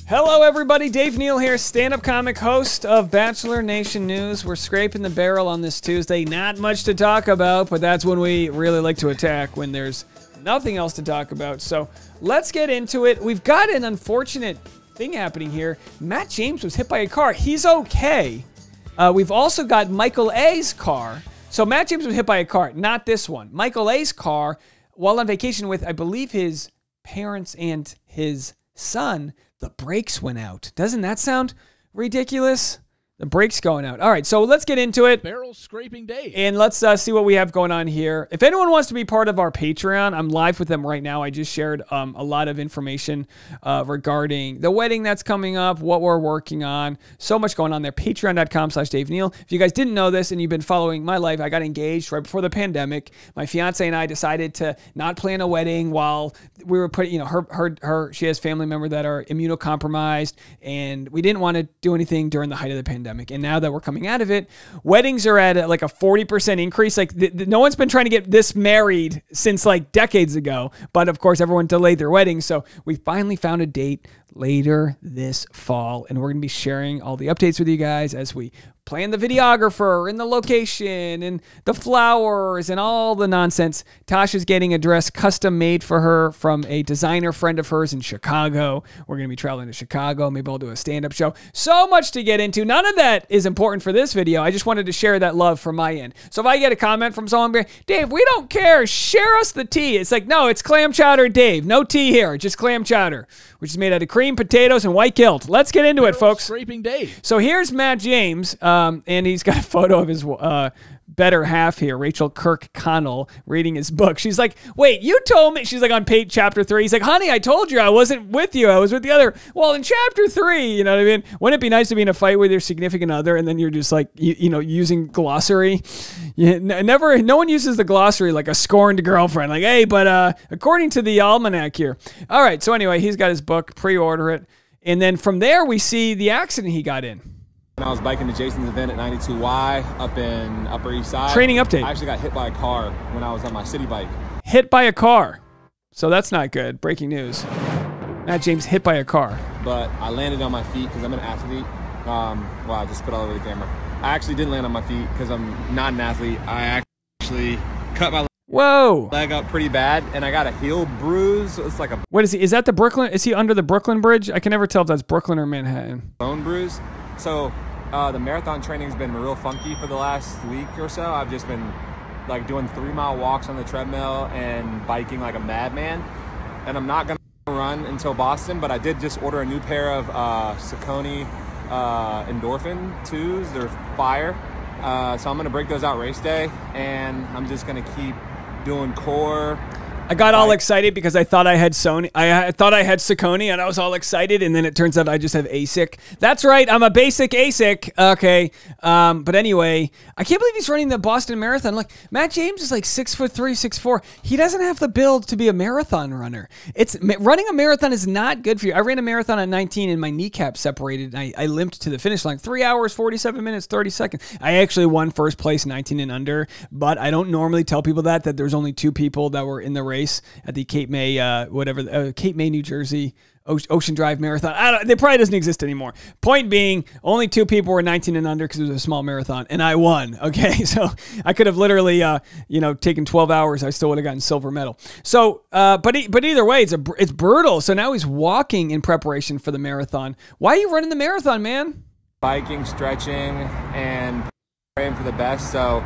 Hello, everybody. Dave Neal here, stand-up comic, host of Bachelor Nation News. We're scraping the barrel on this Tuesday. Not much to talk about, but that's when we really like to attack, when there's nothing else to talk about. So let's get into it. We've got an unfortunate thing happening here. Matt James was hit by a car. He's okay. We've also got Michael A's car. So Matt James was hit by a car, not this one. Michael A's car, while on vacation with, I believe, his parents and his son, the brakes went out. Doesn't that sound ridiculous? The brakes going out. All right, so let's get into it. Barrel scraping day. And let's see what we have going on here. If anyone wants to be part of our Patreon, I'm live with them right now. I just shared a lot of information regarding the wedding that's coming up, what we're working on. So much going on there. Patreon.com/Dave Neal. If you guys didn't know this and you've been following my life, I got engaged right before the pandemic. My fiance and I decided to not plan a wedding while we were putting, you know, she has family members that are immunocompromised, and we didn't want to do anything during the height of the pandemic. And now that we're coming out of it, weddings are at like a 40% increase. Like no one's been trying to get this married since like decades ago. But of course, everyone delayed their weddings. So we finally found a date later this fall. And we're going to be sharing all the updates with you guys as we plan the videographer and the location and the flowers and all the nonsense. Tasha's getting a dress custom made for her from a designer friend of hers in Chicago. We're going to be traveling to Chicago. Maybe I'll do a stand-up show. So much to get into. None of that is important for this video. I just wanted to share that love from my end. So if I get a comment from someone, Dave, we don't care. Share us the tea. It's like, no, it's clam chowder, Dave. No tea here. Just clam chowder, which is made out of cream, potatoes, and white kilt. Let's get into it, folks. Scraping day. So here's Matt James. And he's got a photo of his better half here, Rachel Kirk Connell, reading his book. She's like, wait, you told me. She's like on page chapter 3. He's like, honey, I told you I wasn't with you. I was with the other. Well, in chapter 3, you know what I mean? Wouldn't it be nice to be in a fight with your significant other and then you're just like, you know, using glossary? No one uses the glossary like a scorned girlfriend. Like, hey, but according to the almanac here. All right, so anyway, he's got his book. Pre-order it. And then from there, we see the accident he got in. I was biking to Jason's event at 92Y up in Upper East Side. Training update. I actually got hit by a car when I was on my city bike. Hit by a car. So that's not good. Breaking news. Matt James hit by a car. But I landed on my feet because I'm an athlete. Wow, I just put all over the camera. I actually didn't land on my feet because I'm not an athlete. I actually cut my leg up pretty bad, and I got a heel bruise. It's like a... What is he? Is that the Brooklyn? Is he under the Brooklyn Bridge? I can never tell if that's Brooklyn or Manhattan. Bone bruise. So... the marathon training's been real funky for the last week or so. I've just been like doing 3-mile walks on the treadmill and biking like a madman. And I'm not gonna run until Boston, but I did just order a new pair of Saucony Endorphin 2s. They're fire. So I'm gonna break those out race day, and I'm just gonna keep doing core. I got all excited because I thought I had Sony. I thought I had Saucony, and I was all excited, and then it turns out I just have ASIC. That's right, I'm a basic ASIC. Okay, but anyway, I can't believe he's running the Boston Marathon. Like, Matt James is like 6'3", 6'4". He doesn't have the build to be a marathon runner. Running a marathon is not good for you. I ran a marathon at 19, and my kneecap separated, and I limped to the finish line. 3 hours, 47 minutes, 30 seconds. I actually won first place, 19 and under, but I don't normally tell people that there's only 2 people that were in the race at the Cape May, Cape May, New Jersey Ocean Drive Marathon. It probably doesn't exist anymore. Point being, only 2 people were 19 and under because it was a small marathon, and I won. Okay, so I could have literally, taken 12 hours. I still would have gotten silver medal. So, but either way, it's brutal. So now he's walking in preparation for the marathon. Why are you running the marathon, man? Biking, stretching, and praying for the best. So,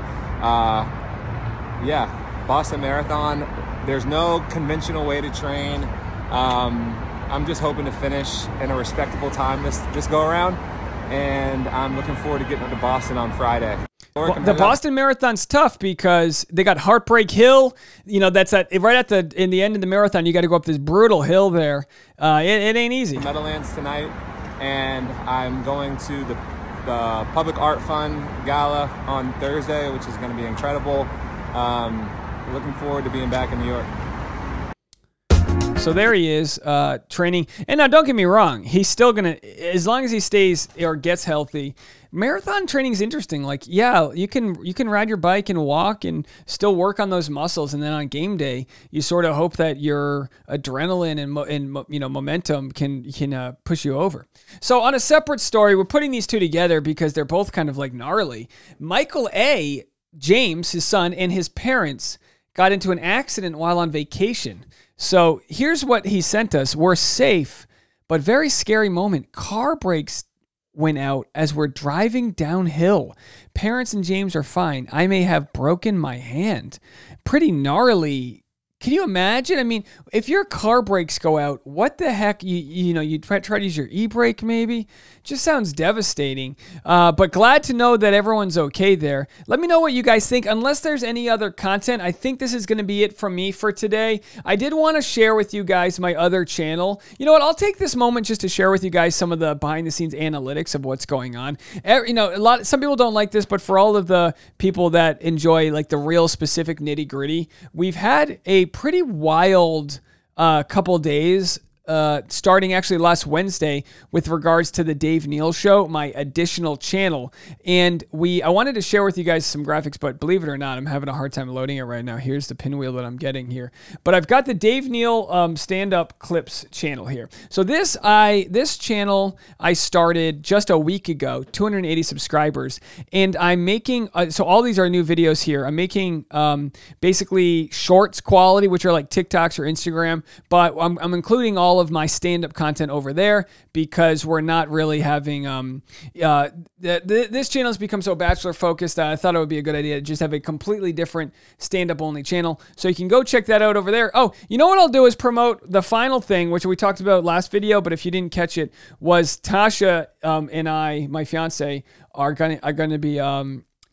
yeah, Boston Marathon. There's no conventional way to train. I'm just hoping to finish in a respectable time this go around, and I'm looking forward to getting to Boston on Friday. Well, the Boston Marathon's tough because they got Heartbreak Hill. You know, that's right in the end of the marathon. You got to go up this brutal hill there. It ain't easy. Meadowlands tonight, and I'm going to the Public Art Fund Gala on Thursday, which is going to be incredible. Looking forward to being back in New York. So there he is, training. And now, don't get me wrong. He's still going to, as long as he stays or gets healthy, marathon training is interesting. Like, yeah, you can ride your bike and walk and still work on those muscles. And then on game day, you sort of hope that your adrenaline and momentum can push you over. So on a separate story, we're putting these two together because they're both kind of like gnarly. Michael A. James, his son, and his parents got into an accident while on vacation. So here's what he sent us. We're safe, but very scary moment. Car brakes went out as we're driving downhill. Parents and James are fine. I may have broken my hand. Pretty gnarly. Can you imagine? I mean, if your car brakes go out, what the heck? You try to use your e-brake maybe? Just sounds devastating. But glad to know that everyone's okay there. Let me know what you guys think. Unless there's any other content, I think this is going to be it from me for today. I did want to share with you guys my other channel. You know what? I'll take this moment just to share with you guys some of the behind-the-scenes analytics of what's going on. Some people don't like this, but for all of the people that enjoy like the real specific nitty-gritty, we've had a pretty wild couple days starting actually last Wednesday with regards to the Dave Neal Show, my additional channel. And I wanted to share with you guys some graphics, but believe it or not, I'm having a hard time loading it right now. Here's the pinwheel that I'm getting here. But I've got the Dave Neal stand-up clips channel here. So this channel I started just a week ago, 280 subscribers. And I'm making, so all these are new videos here. I'm making basically shorts quality, which are like TikToks or Instagram, but I'm including all of my stand-up content over there because we're not really having this channel has become so Bachelor focused that I thought it would be a good idea to just have a completely different stand-up only channel. So you can go check that out over there. Oh, you know what I'll do is promote the final thing, which we talked about last video, but if you didn't catch it, was Tasha and I, my fiance, are gonna be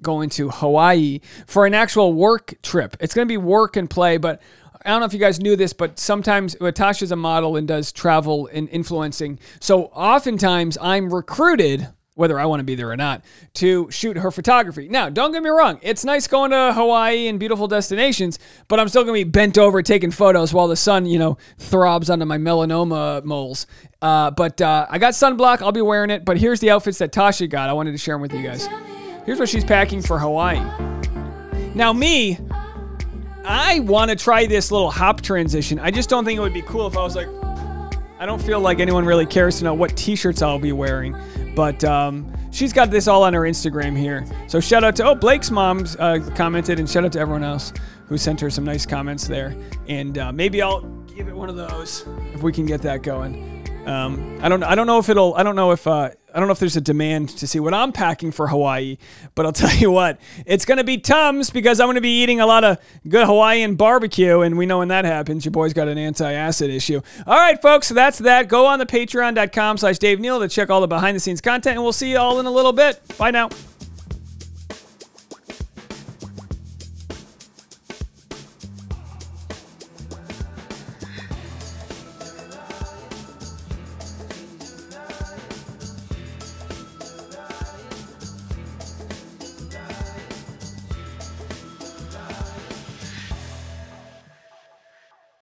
going to Hawaii for an actual work trip. It's gonna be work and play, but I don't know if you guys knew this, but sometimes Tasha's a model and does travel and influencing. So oftentimes I'm recruited, whether I want to be there or not, to shoot her photography. Now, don't get me wrong. It's nice going to Hawaii and beautiful destinations, but I'm still going to be bent over taking photos while the sun, throbs onto my melanoma moles. But I got sunblock. I'll be wearing it. But here's the outfits that Tasha got. I wanted to share them with you guys. Here's what she's packing for Hawaii. Now, I want to try this little hop transition. I just don't think it would be cool if I was like, I don't feel like anyone really cares to know what t-shirts I'll be wearing. But she's got this all on her Instagram here. So shout out to, Blake's mom commented, and shout out to everyone else who sent her some nice comments there. And maybe I'll give it one of those if we can get that going. I don't know if there's a demand to see what I'm packing for Hawaii, but I'll tell you what, it's going to be Tums because I'm going to be eating a lot of good Hawaiian barbecue, and we know when that happens, your boy's got an anti-acid issue. All right, folks, so that's that. Go on the patreon.com/Dave Neal to check all the behind-the-scenes content, and we'll see you all in a little bit. Bye now.